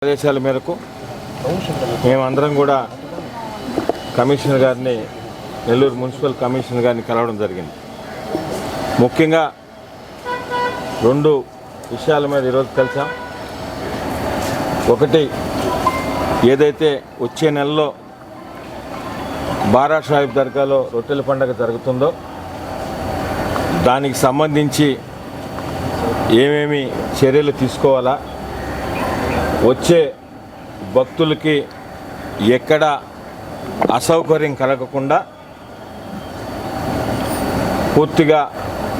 ఆదేశాల మేరకు మేమందరం కూడా కమిషనర్ గారిని, నెల్లూరు మున్సిపల్ కమిషనర్ గారిని కలవడం జరిగింది. ముఖ్యంగా రెండు విషయాల మీద ఈరోజు కలిసాం. ఒకటి, ఏదైతే వచ్చే నెలలో బారా సాహిబ్ దర్గాలో రొట్టెల పండుగ జరుగుతుందో దానికి సంబంధించి ఏమేమి చర్యలు తీసుకోవాలా, వచ్చే భక్తులకి ఎక్కడ అసౌకర్యం కలగకుండా పూర్తిగా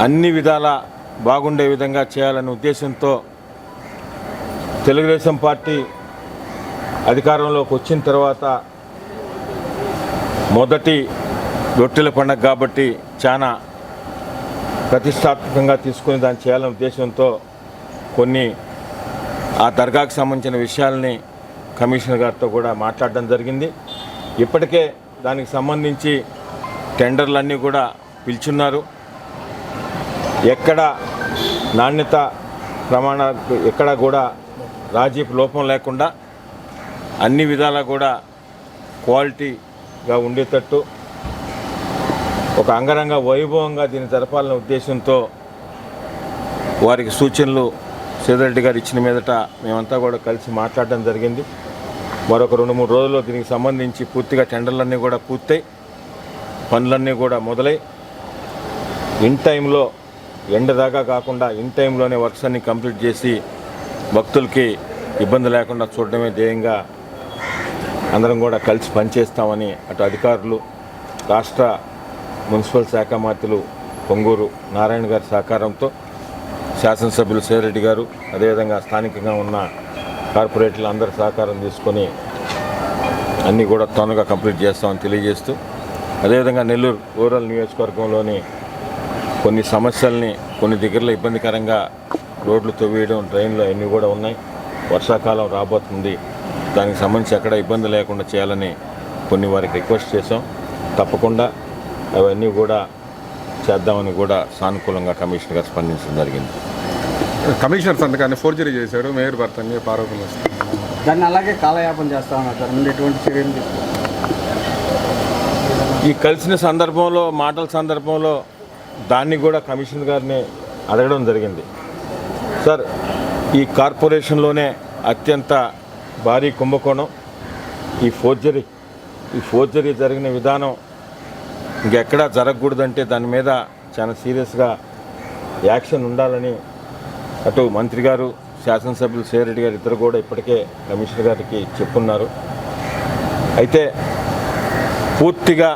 అన్ని విధాల బాగుండే విధంగా చేయాలనే ఉద్దేశంతో తెలుగుదేశం పార్టీ అధికారంలోకి వచ్చిన తర్వాత మొదటి రొట్టెల పండుగ కాబట్టి చాలా ప్రతిష్టాత్మకంగా తీసుకుని దాన్ని చేయాలనే ఉద్దేశంతో కొన్ని ఆ దర్గాకు సంబంధించిన విషయాలని కమిషనర్ గారితో కూడా మాట్లాడడం జరిగింది. ఇప్పటికే దానికి సంబంధించి టెండర్లన్నీ కూడా పిలుచున్నారు. ఎక్కడ నాణ్యత ప్రమాణాలకు ఎక్కడ కూడా రాజీపు లోపం లేకుండా అన్ని విధాలా కూడా క్వాలిటీగా ఉండేటట్టు ఒక అంగరంగ వైభవంగా దీన్ని జరపాలనే ఉద్దేశంతో వారికి సూచనలు సేదరెడ్డి గారు ఇచ్చిన మీదట మేమంతా కూడా కలిసి మాట్లాడడం జరిగింది. మరొక 2-3 రోజుల్లో దీనికి సంబంధించి పూర్తిగా టెండర్లన్నీ కూడా పూర్తయి పనులన్నీ కూడా మొదలై ఇన్ టైంలో ఎండ దాకా కాకుండా ఇన్ టైంలోనే వర్క్స్ అన్ని కంప్లీట్ చేసి భక్తులకి ఇబ్బంది లేకుండా చూడడమే ధ్యేయంగా అందరం కూడా కలిసి పనిచేస్తామని అటు అధికారులు, రాష్ట్ర మున్సిపల్ శాఖ మంత్రులు పొంగూరు నారాయణ గారి సహకారంతో, శాసనసభ్యులు సేదరెడ్డి గారు, అదేవిధంగా స్థానికంగా ఉన్న కార్పొరేటర్లు అందరి సహకారం తీసుకొని అన్నీ కూడా తొందరగా కంప్లీట్ చేస్తామని తెలియజేస్తూ, అదేవిధంగా నెల్లూరు రూరల్ నియోజకవర్గంలోని కొన్ని సమస్యల్ని కొన్ని దగ్గరలో ఇబ్బందికరంగా రోడ్లు తవ్వేయడం, డ్రైన్లు అన్నీ కూడా ఉన్నాయి. వర్షాకాలం రాబోతుంది, దానికి సంబంధించి ఎక్కడ ఇబ్బంది లేకుండా చేయాలని కొన్ని వారికి రిక్వెస్ట్ చేసాం. తప్పకుండా అవన్నీ కూడా చేద్దామని కూడా సానుకూలంగా కమిషనర్ గారు స్పందించడం జరిగింది. కమిషనర్ సంతకాన్ని ఫోర్జరీ చేశాడు మేయర్ భర్త అని ఆరోపణలు వస్తాయి. దాన్ని అలాగే కాలయాపన చేస్తా ఉన్నారు సార్. ముందు ఎటువంటి చర్యలు తీసుకుంటారు? ఈ కలిసిన సందర్భంలో, మాటల సందర్భంలో దాన్ని కూడా కమిషనర్ గారిని అడగడం జరిగింది. సార్, ఈ కార్పొరేషన్లోనే అత్యంత భారీ కుంభకోణం ఈ ఫోర్జరీ జరిగిన విధానం ఇంకెక్కడా జరగకూడదంటే దాని మీద చాలా సీరియస్గా యాక్షన్ ఉండాలని అటు మంత్రి గారు, శాసనసభ్యులు సేదరెడ్డి గారు ఇద్దరు కూడా ఇప్పటికే కమిషనర్ గారికి చెప్పున్నారు. అయితే పూర్తిగా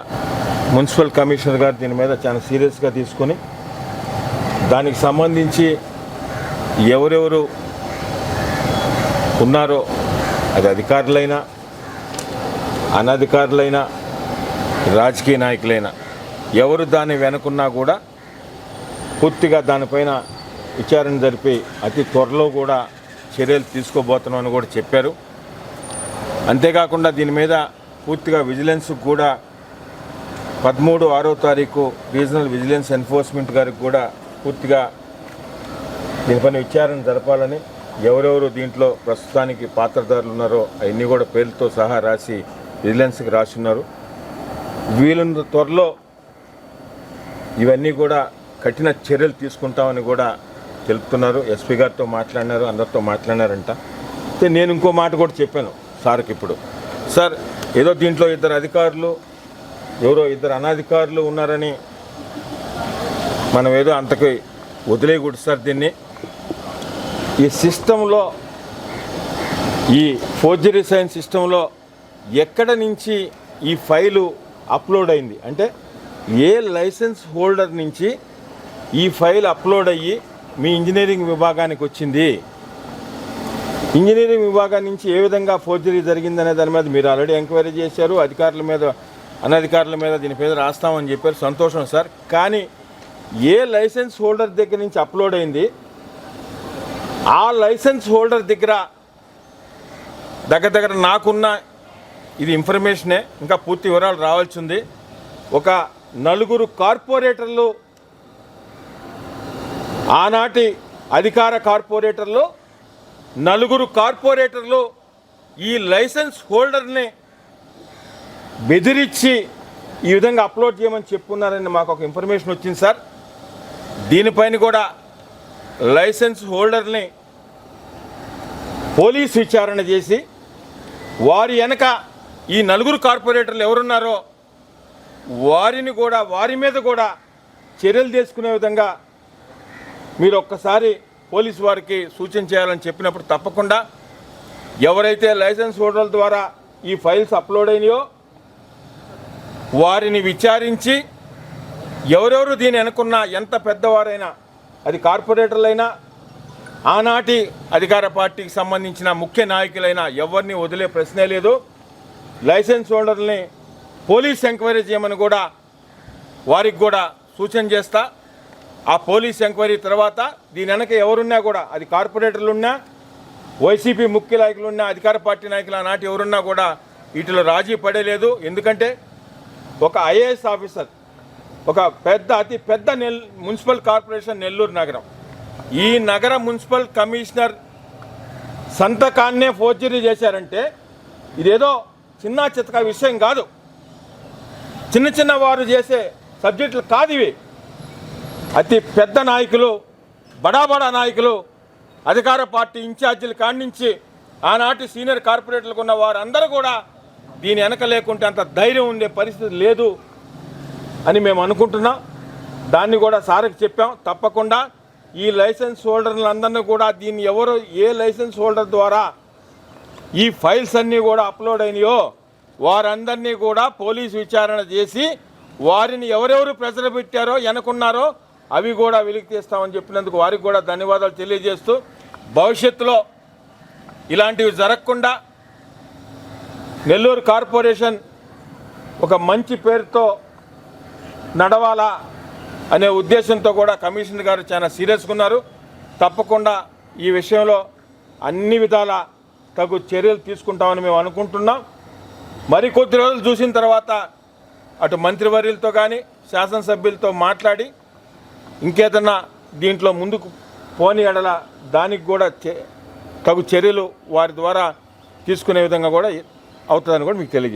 మున్సిపల్ కమిషనర్ గారు దీని మీద చాలా సీరియస్గా తీసుకొని దానికి సంబంధించి ఎవరెవరు ఉన్నారో, అది అధికారులైనా అనధికారులైనా రాజకీయ నాయకులైనా ఎవరు దాన్ని వెనుకున్నా కూడా పూర్తిగా దానిపైన విచారణ జరిపి అతి త్వరలో కూడా చర్యలు తీసుకోబోతున్నామని కూడా చెప్పారు. అంతేకాకుండా దీని మీద పూర్తిగా విజిలెన్స్ కూడా 13/6వ తారీఖు రీజనల్ విజిలెన్స్ ఎన్ఫోర్స్మెంట్ గారికి కూడా పూర్తిగా దీనిపైన విచారణ జరపాలని, ఎవరెవరు దీంట్లో ప్రస్తుతానికి పాత్రదారులు ఉన్నారో అవన్నీ కూడా పేర్లతో సహా రాసి విజిలెన్స్కి రాస్తున్నారు. వీలున్న త్వరలో ఇవన్నీ కూడా కఠిన చర్యలు తీసుకుంటామని కూడా తెలుపుతున్నారు. ఎస్పీ గారితో మాట్లాడినారు, అందరితో మాట్లాడినారంట. అయితే నేను ఇంకో మాట కూడా చెప్పాను సార్కి ఇప్పుడు. సార్, ఏదో దీంట్లో 2 అధికారులు, ఎవరో 2 అనధికారులు ఉన్నారని మనం ఏదో అంతకి వదిలేయకూడదు సార్. దీన్ని ఈ సిస్టంలో, ఈ ఫోర్జరీ సైన్ సిస్టంలో ఎక్కడ నుంచి ఈ ఫైలు అప్లోడ్ అయింది అంటే ఏ లైసెన్స్ హోల్డర్ నుంచి ఈ ఫైల్ అప్లోడ్ అయ్యి మీ ఇంజనీరింగ్ విభాగానికి వచ్చింది, ఇంజనీరింగ్ విభాగం నుంచి ఏ విధంగా ఫోర్జరీ జరిగిందనే దాని మీద మీరు ఆల్రెడీ ఎంక్వైరీ చేశారు. అధికారుల మీద, అనధికారుల మీద దీని మీద రాస్తామని చెప్పారు. సంతోషం సార్. కానీ ఏ లైసెన్స్ హోల్డర్ దగ్గర నుంచి అప్లోడ్ అయింది, ఆ లైసెన్స్ హోల్డర్ దగ్గర నాకున్న ఇది ఇన్ఫర్మేషనే, ఇంకా పూర్తి వివరాలు రావాల్సి ఉంది. ఒక 4 కార్పొరేటర్లు, ఆనాటి అధికార కార్పొరేటర్లు 4 కార్పొరేటర్లు ఈ లైసెన్స్ హోల్డర్ని బెదిరించి ఈ విధంగా అప్లోడ్ చేయమని చెప్పున్నారని మాకు ఒక ఇన్ఫర్మేషన్ వచ్చింది సార్. దీనిపైన కూడా లైసెన్స్ హోల్డర్ని పోలీస్ విచారణ చేసి వారి వెనక ఈ నలుగురు కార్పొరేటర్లు ఎవరున్నారో వారి మీద కూడా చర్యలు తీసుకునే విధంగా మీరు ఒక్కసారి పోలీసు వారికి సూచన చేయాలని చెప్పినప్పుడు తప్పకుండా ఎవరైతే లైసెన్స్ హోల్డర్ల ద్వారా ఈ ఫైల్స్ అప్లోడ్ అయినాయో వారిని విచారించి ఎవరెవరు దీని వెనుకున్నా ఎంత పెద్దవారైనా అది కార్పొరేటర్లైనా ఆనాటి అధికార పార్టీకి సంబంధించిన ముఖ్య నాయకులైనా ఎవరిని వదిలే ప్రశ్నే లేదు. లైసెన్స్ హోల్డర్ని పోలీస్ ఎంక్వైరీ చేయమని కూడా వారికి కూడా సూచన చేస్తా. ఆ పోలీస్ ఎంక్వైరీ తర్వాత దీని వెనక ఎవరున్నా కూడా అది కార్పొరేటర్లు ఉన్నా వైసీపీ ముఖ్య నాయకులున్నా అధికార పార్టీ నాయకులు ఆనాటి ఎవరున్నా కూడా వీటిలో రాజీ పడేలేదు. ఎందుకంటే ఒక ఐఏఎస్ ఆఫీసర్ ఒక అతి పెద్ద మున్సిపల్ కార్పొరేషన్ నెల్లూరు నగరం, ఈ నగర మున్సిపల్ కమిషనర్ సంతకాన్నే ఫోర్జరీ చేశారంటే ఇదేదో చిన్న చితక విషయం కాదు. చిన్న వారు చేసే సబ్జెక్టులు కాదు ఇవి. అతి పెద్ద నాయకులు, బడా నాయకులు, అధికార పార్టీ ఇన్ఛార్జీల కాడి నుంచి ఆనాటి సీనియర్ కార్పొరేటర్లకు ఉన్న వారందరూ కూడా దీని వెనక లేకుంటే అంత ధైర్యం ఉండే పరిస్థితి లేదు అని మేము అనుకుంటున్నాం. దాన్ని కూడా సార్కి చెప్పాం. తప్పకుండా ఈ లైసెన్స్ హోల్డర్లందరినీ కూడా దీన్ని ఎవరు ఏ లైసెన్స్ హోల్డర్ ద్వారా ఈ ఫైల్స్ అన్నీ కూడా అప్లోడ్ అయినాయో వారందరినీ కూడా పోలీసు విచారణ చేసి వారిని ఎవరెవరు ప్రెజర్ పెట్టారో వెనకున్నారో అవి కూడా వెలికి తీస్తామని చెప్పినందుకు వారికి కూడా ధన్యవాదాలు తెలియజేస్తూ భవిష్యత్తులో ఇలాంటివి జరగకుండా నెల్లూరు కార్పొరేషన్ ఒక మంచి పేరుతో నడవాలా అనే ఉద్దేశంతో కూడా కమిషనర్ గారు చాలా సీరియస్గా ఉన్నారు. తప్పకుండా ఈ విషయంలో అన్ని విధాల తగు చర్యలు తీసుకుంటామని మేము అనుకుంటున్నాం. మరికొద్ది రోజులు చూసిన తర్వాత అటు మంత్రివర్యులతో కానీ శాసనసభ్యులతో మాట్లాడి ఇంకేదన్నా దీంట్లో ముందుకు పోని ఎడల దానికి కూడా తగు చర్యలు వారి ద్వారా తీసుకునే విధంగా కూడా అవుతుందని కూడా మీకు తెలియజేస్తాను.